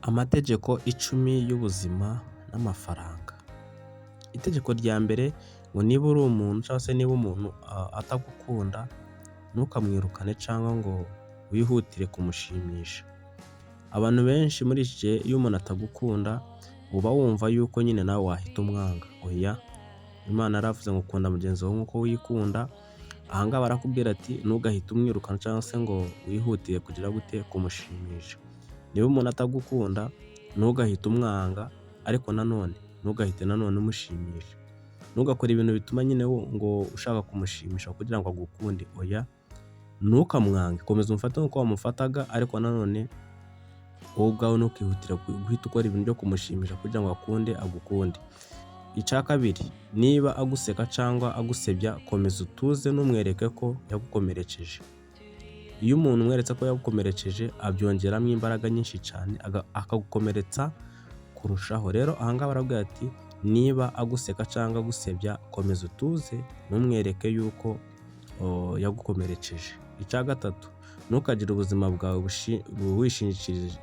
Amategeko icumi y'ubuzima n'amafaranga. Itegeko rya mbere ngo niba uri umuntu cyangwa se niba umuntu atagukunda ntukamwirukane cyangwa ngo wihutire kumushimisha. Abantu benshi muri iki gihe iyo umuntu atagukunda uba wumva yuko nyine nawe wahita umwanga. Oya, Imana yaravuze ngo ukunda mugenzi wawe nk'uko wikunda. Aha ngaha barakubwira ati ntugahite umwirukana cyangwa se ngo wihutire kugira gute kumushimisha. Niba umuntu atagukunda ntugahite umwanga, ariko nanone ntugahite nanone umushimisha. Ntugakore ibintu bituma nyine ngo ushaka kumushimisha kugira ngo agukunde. Oya, ntukamwange, komeza umufate nk'uko wamufataga, ariko nanone wowe ubwawe ntukihutire guhita ukora ibintu byo kumushimisha kugira ngo agukunde. Icya kabiri, niba aguseka cyangwa agusebya komeza utuze numwereke ko yagukomerekeje. Iyo umuntu umweretse ko yagukomerekeje abyongeramo imbaraga nyinshi cyane akagukomeretsa kurushaho. Rero aha ngaha barabwira ati niba aguseka cyangwa agusebya komeza utuze numwereke yuko yagukomerekeje. Icya gatatu, ntukagire ubuzima bwawe wishingikirije,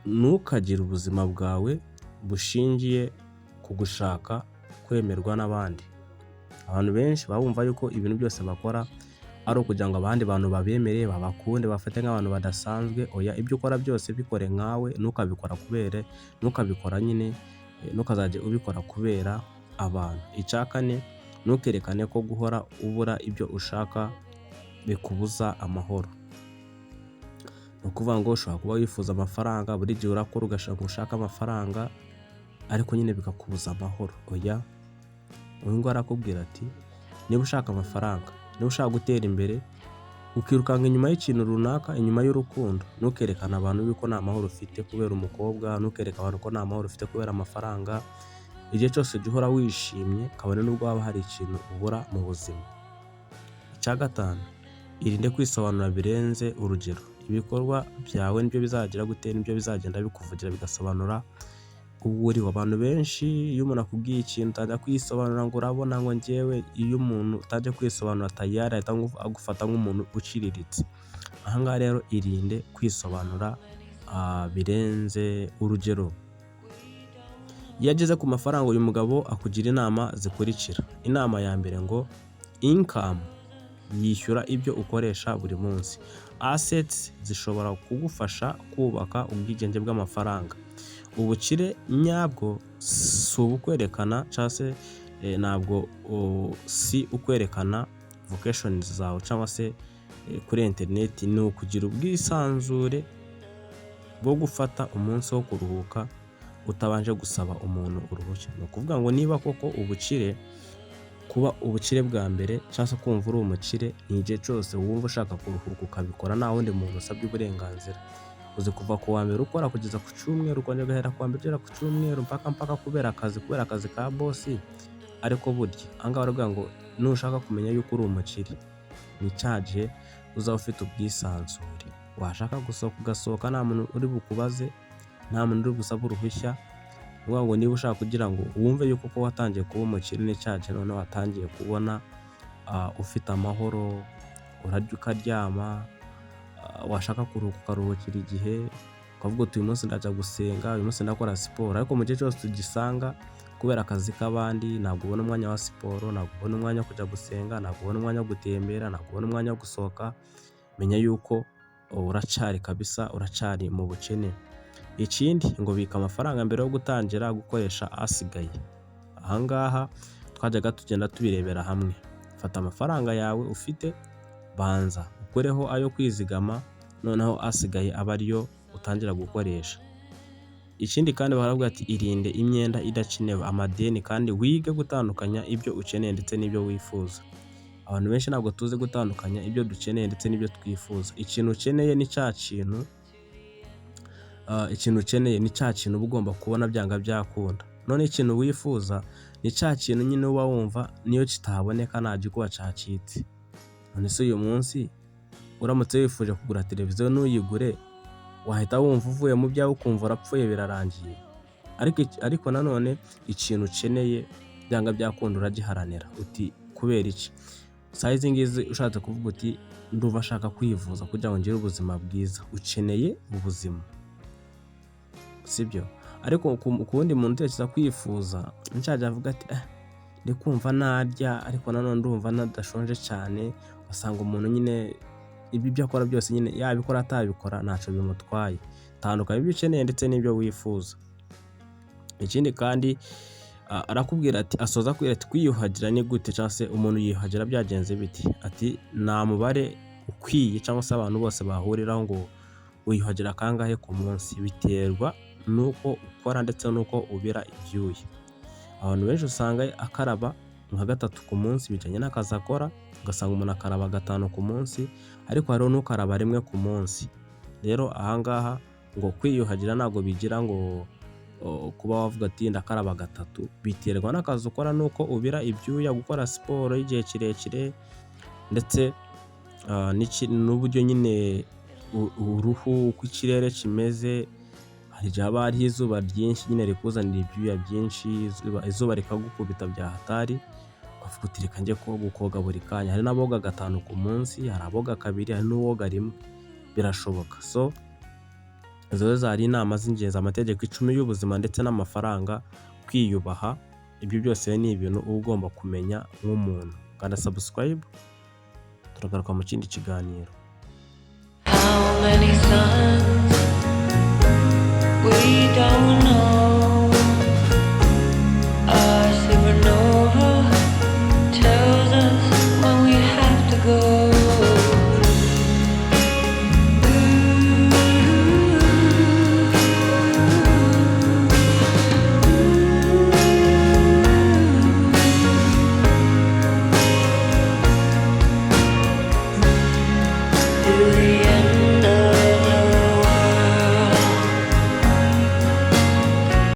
ntukagire ubuzima bwawe bushingiye ku gushaka kwemerwa n'abandi. Abantu benshi baba bumva yuko ibintu byose bakora ari ukugira ngo abandi bantu babemere, babakunde, bafate nk'abantu badasanzwe. Oya, ibyo ukora byose bikore nkawe, ntukabikora nyine, ntukazajye ubikora kubera abantu. Icya kane, ntukerekane ko guhora ubura ibyo ushaka bikubuza amahoro. Ni ukuvuga ngo ushobora kuba wifuza amafaranga, buri gihe urakora ugashaka ushaka amafaranga, ariko nyine bikakubuza amahoro. Oya, uyu nguyu arakubwira ati niba ushaka amafaranga, niba ushaka gutera imbere, ukirukanka inyuma y'ikintu runaka, inyuma y'urukundo, ntukerekane abantu yuko nta mahoro ufite kubera umukobwa, ntukereke abantu ko nta mahoro ufite kubera amafaranga. Igihe cyose jya uhora wishimye, kabone n'ubwo waba hari ikintu ubura mu buzima. Icya gatanu, irinde kwisobanura birenze urugero. Ibikorwa byawe nibyo bizagira gute, nibyo bizagenda bikuvugira bigasobanura uwo uriwe. Abantu benshi iyo umuntu akubwiye ikintu utajya kwisobanura ngo urabona ngo njyewe, iyo umuntu utajya kwisobanura tayari ahita agufata nk'umuntu uciriritse. Aha ngaha rero irinde kwisobanura birenze urugero. Iyo ageze ku mafaranga uyu mugabo akugira inama zikurikira. Inama ya mbere ngo income yishyura ibyo ukoresha buri munsi. Assets zishobora kugufasha kubaka ubwigenge bw'amafaranga. Ubukire nyabwo si ubukwerekana cyangwa se ntabwo si ukwerekana vocations zawe cyangwa se kuri interineti. Ni ukugira ubwisanzure bwo gufata umunsi wo kuruhuka utabanje gusaba umuntu uruhushya. Ni ukuvuga ngo niba koko kuba ubukire bwa mbere cyangwa se kumva uri umukire, ni igihe cyose wumva ushaka kuruhuka ukabikora nta wundi muntu usabye uburenganzira. Uzi kuva ku wa mbere ukora kugeza ku cyumweru, ukongera ugahera ku wa mbere ugera ku cyumweru mpaka kubera akazi ka bosi. Ariko burya aha ngaha baravuga ngo nushaka kumenya yuko uri umukire, ni cya gihe uzaba ufite ubwisanzure. Washaka gusohoka ugasohoka, nta muntu uri bukubaze, nta muntu uri gusaba uruhushya. Ni ukuvuga ngo niba ushaka kugira ngo wumve yuko ko watangiye kuba umukire, ni cya gihe noneho watangiye kubona ufite amahoro, urarya ukaryama, washaka kuruhuka ukaruhukira igihe, ukavuga uti uyu munsi ndajya gusenga, uyu munsi ndakora siporo. Ariko mu gihe cyose tugisanga kubera akazi k'abandi, ntabwo ubona umwanya wa siporo, ntabwo ubona umwanya wo kujya gusenga, ntabwo ubona umwanya wo gutembera, ntabwo ubona umwanya wo gusohoka, menya yuko uracyari mu bukene. Ikindi ngo bika amafaranga mbere yo gutangira gukoresha asigaye. Aha ngaha twajyaga tugenda tubirebera hamwe. Fata amafaranga yawe ufite, banza ukoreho ayo kwizigama, noneho asigaye aba ariyo utangira gukoresha. Ikindi kandi baravuga ati irinde imyenda idakenewe, amadeni, kandi wige gutandukanya ibyo ukeneye ndetse n'ibyo wifuza. Abantu benshi ntabwo tuzi gutandukanya ibyo dukeneye ndetse n'ibyo twifuza. Ikintu ukeneye ni cya kintu uba ugomba kubona byanga byakunda. None ikintu wifuza ni cya kintu nyine uba wumva niyo kitaboneka nta gikuba cyacitse. None se uyu munsi uramutse wifuje kugura televiziyo ntuyigure, wahita wumva uvuye mu byawe ukumva urapfuye birarangiye. Ariko nanone ikintu ukeneye byanga byakunda uragiharanira. Uti kubera iki? Izi ngizi ushatse kuvuga uti ndumva ashaka kwivuza kugira ngo ngire ubuzima bwiza. Ukeneye ubuzima. sibyo? Ariko ku wundi muntu utekereza kwifuza nicyagihe avuga ati ndi kumva narya ariko nanone ndumva nadashonje cyane, ugasanga umuntu nyine ibyo akora byose nyine yabikora atabikora ntacyo bimutwaye. Tandukanya ibyo ukeneye ndetse n'ibyo wifuza. Ikindi kandi arakubwira ati asoza akubwira ati kwiyuhagira ni gute cyangwa se umuntu yiyuhagira byagenze biti, ati nta mubare ukwiye cyangwa se abantu bose bahuriraho ngo wiyuhagira kangahe ku munsi, biterwa nuko ukora ndetse nuko ubira ibyuya. Abantu benshi usanga akaraba nka 3 ku munsi bijyanye n'akazi akora, ugasanga umuntu akaraba 5 ku munsi, ariko hariho n'ukaraba 1 ku munsi. Rero ahangaha ngo kwiyuhagira ntabwo bigira ngo kuba wavuga ati ndakaraba 3, biterwa n'akazi ukora nuko ubira ibyuya, gukora siporo y'igihe kirekire ndetse n'uburyo nyine uruhu uko ikirere kimeze. Hari igihe haba hariho izuba ryinshi nyine rikuzanira ibyuya byinshi, izuba rikagukubita bya hatari, ukavuga uti reka njye koga buri kanya. Hari n'aboga 5 ku munsi, hari aboga 2, hari n'uwoga 1, birashoboka. So izo zari inama z'ingenzi, amategeko 10 y'ubuzima ndetse n'amafaranga, kwiyubaha. Ibyo byose ni ibintu uba ugomba kumenya nk'umuntu. Kanda subscribe, turagaruka mu kindi kiganiro. How many suns